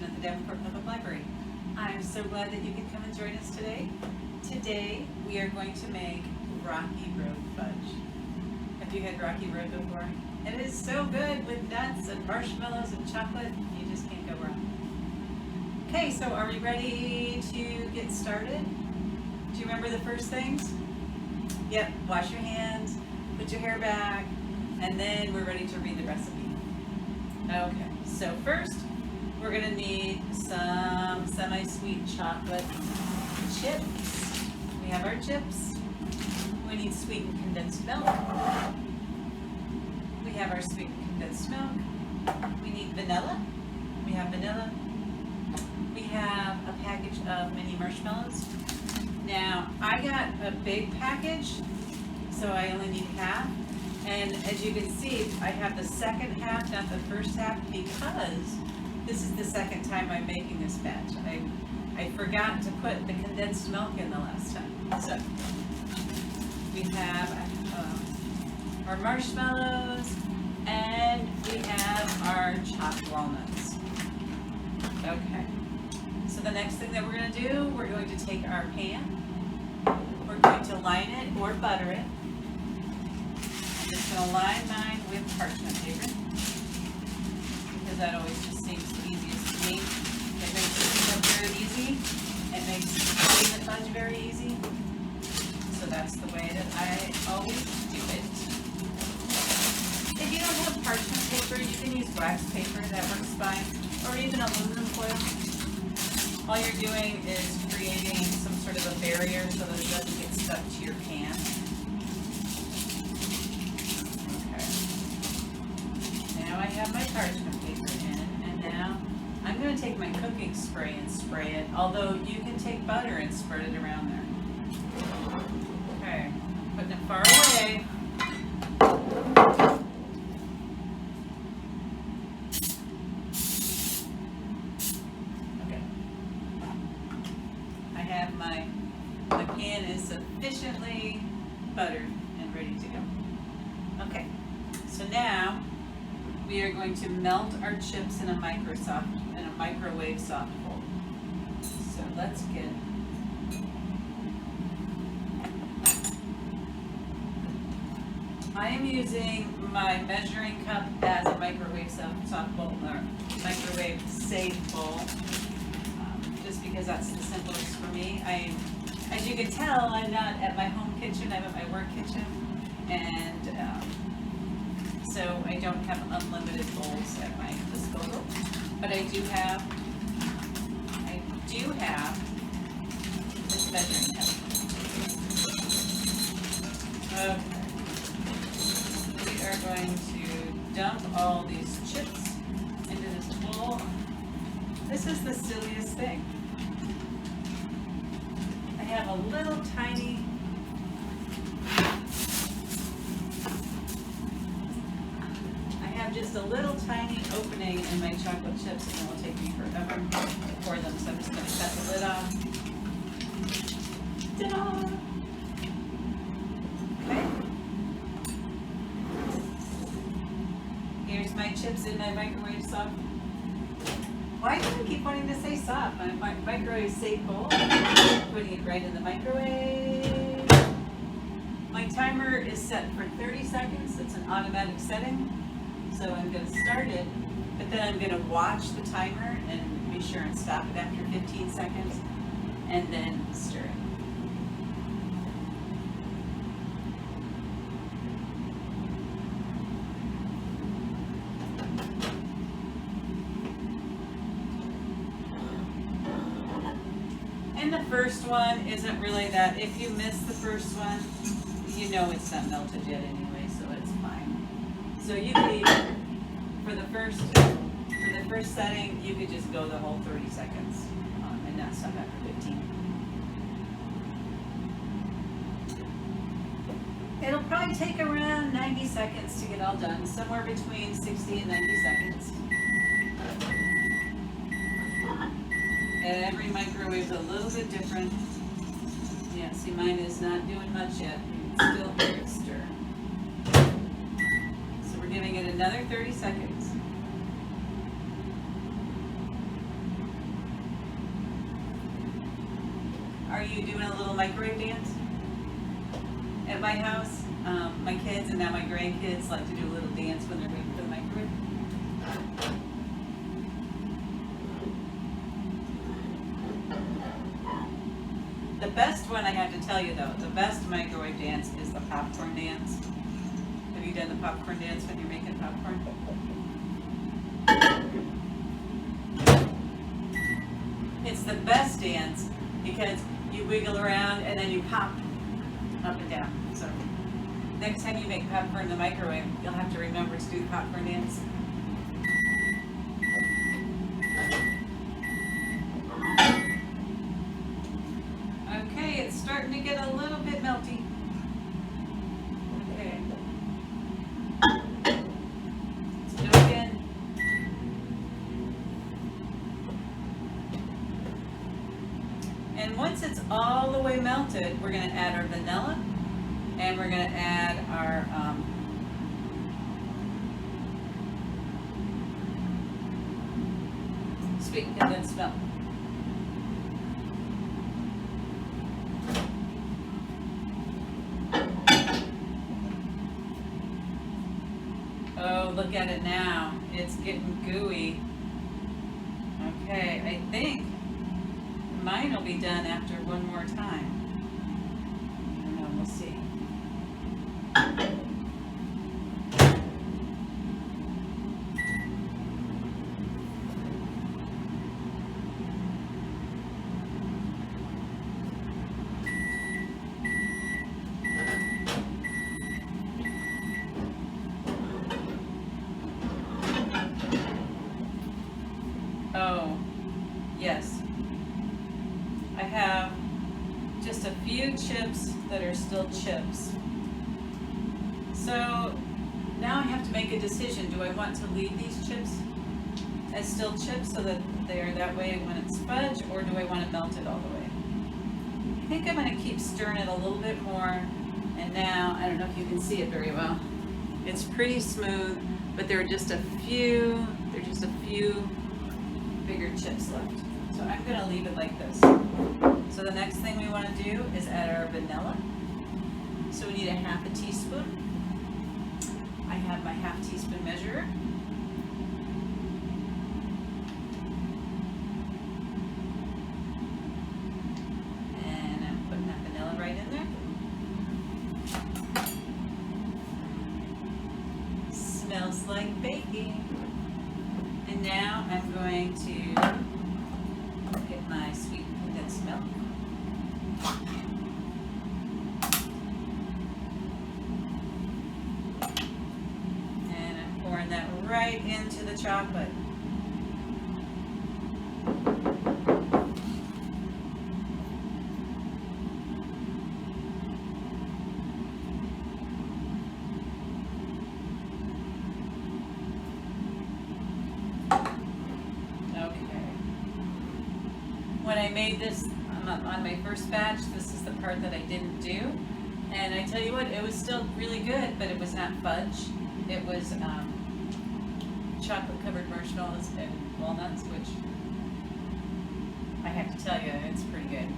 at the Davenport Public Library. I'm so glad that you could come and join us today. Today we are going to make Rocky Road fudge. Have you had Rocky Road before? It is so good with nuts and marshmallows and chocolate. You just can't go wrong. Okay, so are we ready to get started? Do you remember the first things? Yep, wash your hands, put your hair back, and then we're ready to read the recipe. Okay, so first we're going to need some semi-sweet chocolate chips. We have our chips. We need sweetened condensed milk. We have our sweetened condensed milk. We need vanilla. We have vanilla. We have a package of mini marshmallows. Now, I got a big package, so I only need half. And as you can see, I have the second half, not the first half, because this is the second time I'm making this batch. I forgot to put the condensed milk in the last time. So, we have our marshmallows, and we have our chopped walnuts. Okay. So the next thing that we're going to do, we're going to take our pan. We're going to line it or butter it. I'm just going to line mine with parchment paper because that always just seems the easiest to me. It makes it up very easy. It makes making the fudge very easy. So that's the way that I always do it. If you don't have parchment paper, you can use wax paper. That works fine. Or even aluminum foil. All you're doing is creating some sort of a barrier so that it doesn't get stuck to your pan. Okay. Now I have my parchment paper in, and now I'm going to take my cooking spray and spray it, although you can take butter and spread it around there. Okay, putting it far away. My pan is sufficiently buttered and ready to go. Okay, so now we are going to melt our chips in a microwave soft bowl. So let's get I am using my measuring cup as a microwave soft bowl or microwave safe bowl. Just because that's the simplest for me. As you can tell, I'm not at my home kitchen, I'm at my work kitchen, and so I don't have unlimited bowls at my disposal, but I do have this measuring cup. Okay. We are going to dump all these chips into this bowl. This is the silliest thing. I have a little tiny just a little tiny opening in my chocolate chips, and it will take me forever to pour them, so I'm just going to cut the lid off. Ta-da! Okay. Here's my chips in my microwave soft. Why do I keep wanting to say soft? My microwave safe bowl. Putting it right in the microwave. My timer is set for 30 seconds. It's an automatic setting. So I'm going to start it, but then I'm going to watch the timer and be sure and stop it after 15 seconds, and then stir it. And the first one isn't really that, if you miss the first one, you know it's not melted yet anyway, so it's fine. So you could even, for the first setting, you could just go the whole 30 seconds and not stop after 15. It'll probably take around 90 seconds to get all done, somewhere between 60 and 90 seconds. And every microwave is a little bit different. Yeah, see, mine is not doing much yet. Still hear it stir. So we're giving it another 30 seconds. little microwave dance at my house. My kids and now my grandkids like to do a little dance when they're waiting for the microwave. The best one, I have to tell you though, the best microwave dance is the popcorn dance. Have you done the popcorn dance when you're making popcorn? It's the best dance because you wiggle around and then you pop up and down. So next time you make popcorn in the microwave, you'll have to remember to do the popcorn dance. Okay, it's starting to get a little bit melty. Okay. Let's do it again. And once it's all the way melted, we're going to add our vanilla and we're going to add our sweet condensed milk. Oh, look at it now. It's getting gooey. Okay, I think mine will be done after one more time. I don't know, we'll see. Oh, yes. I have just a few chips that are still chips. So now I have to make a decision. Do I want to leave these chips as still chips so that they are that way when it's fudge, or do I want to melt it all the way? I think I'm going to keep stirring it a little bit more. And now, I don't know if you can see it very well. It's pretty smooth, but there are just a few bigger chips left. So I'm going to leave it like this. So the next thing we want to do is add our vanilla. So we need a half a teaspoon. I have my half teaspoon measurer. And I'm putting that vanilla right in there. Smells like baking. And now I'm going to get my sweet condensed milk. And I'm pouring that right into the chocolate. When I made this on my first batch, this is the part that I didn't do. And I tell you what, it was still really good, but it was not fudge. It was chocolate covered marshmallows and walnuts, which I have to tell you, it's pretty good.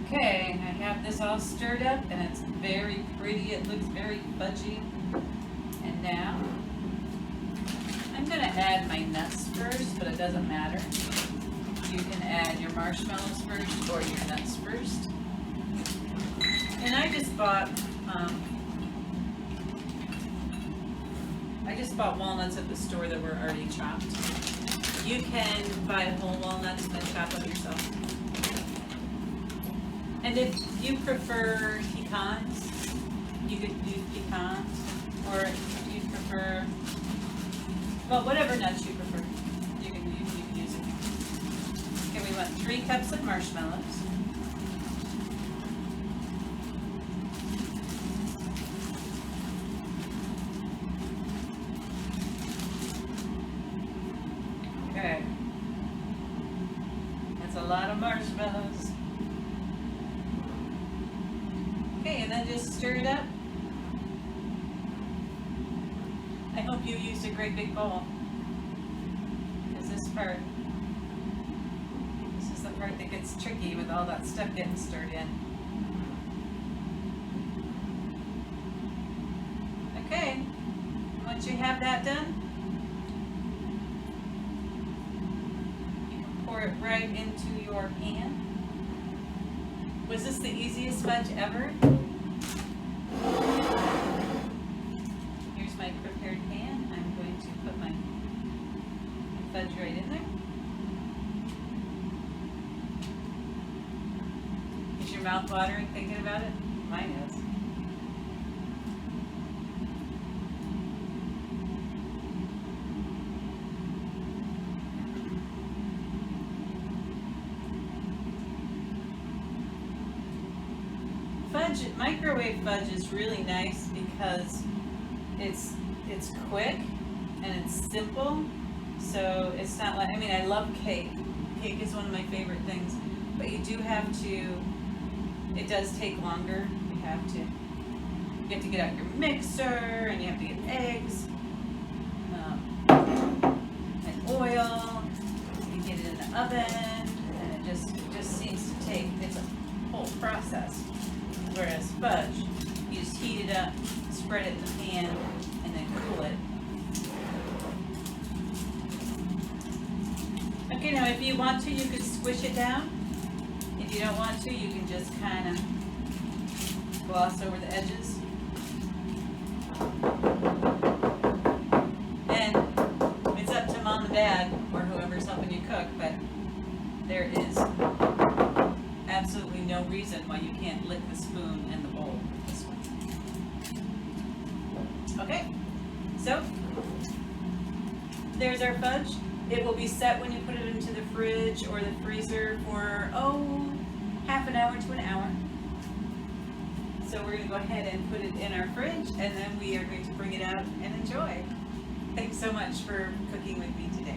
Okay, I have this all stirred up and it's very pretty. It looks very fudgy. And now I'm gonna add my nuts first, but it doesn't matter. You can add your marshmallows first or your nuts first. And I just bought walnuts at the store that were already chopped. You can buy whole walnuts and then chop them yourself. And if you prefer pecans, you could use pecans, or if you prefer, well, whatever nuts you prefer, you can use it. Okay, we want 3 cups of marshmallows. Okay, that's a lot of marshmallows. Okay, and then just stir it up. I hope you used a great big bowl, because this is the part that gets tricky with all that stuff getting stirred in. Okay, once you have that done, you can pour it right into your pan. Was this the easiest fudge ever? Here's my prepared pan. I'm going to put my fudge right in there. Is your mouth watering thinking about it? Mine is. Fudge, microwave fudge is really nice because it's quick and it's simple. So it's not like, I mean, I love cake. Cake is one of my favorite things, but you do have to, it does take longer. You have to get out your mixer, and you have to get eggs, and oil, you get it in the oven, and it just seems to take, it's a whole process. Whereas fudge, you just heat it up, spread it in the pan, and then cool it. Okay, now if you want to, you could squish it down. If you don't want to, you can just kind of gloss over the edges. And it's up to mom and dad, or whoever's helping you cook, but there is absolutely no reason why you can't lick the spoon and the bowl with this one. Okay, so there's our fudge. It will be set when you put it into the fridge or the freezer for, half an hour to an hour. So we're going to go ahead and put it in our fridge, and then we are going to bring it out and enjoy. Thanks so much for cooking with me today.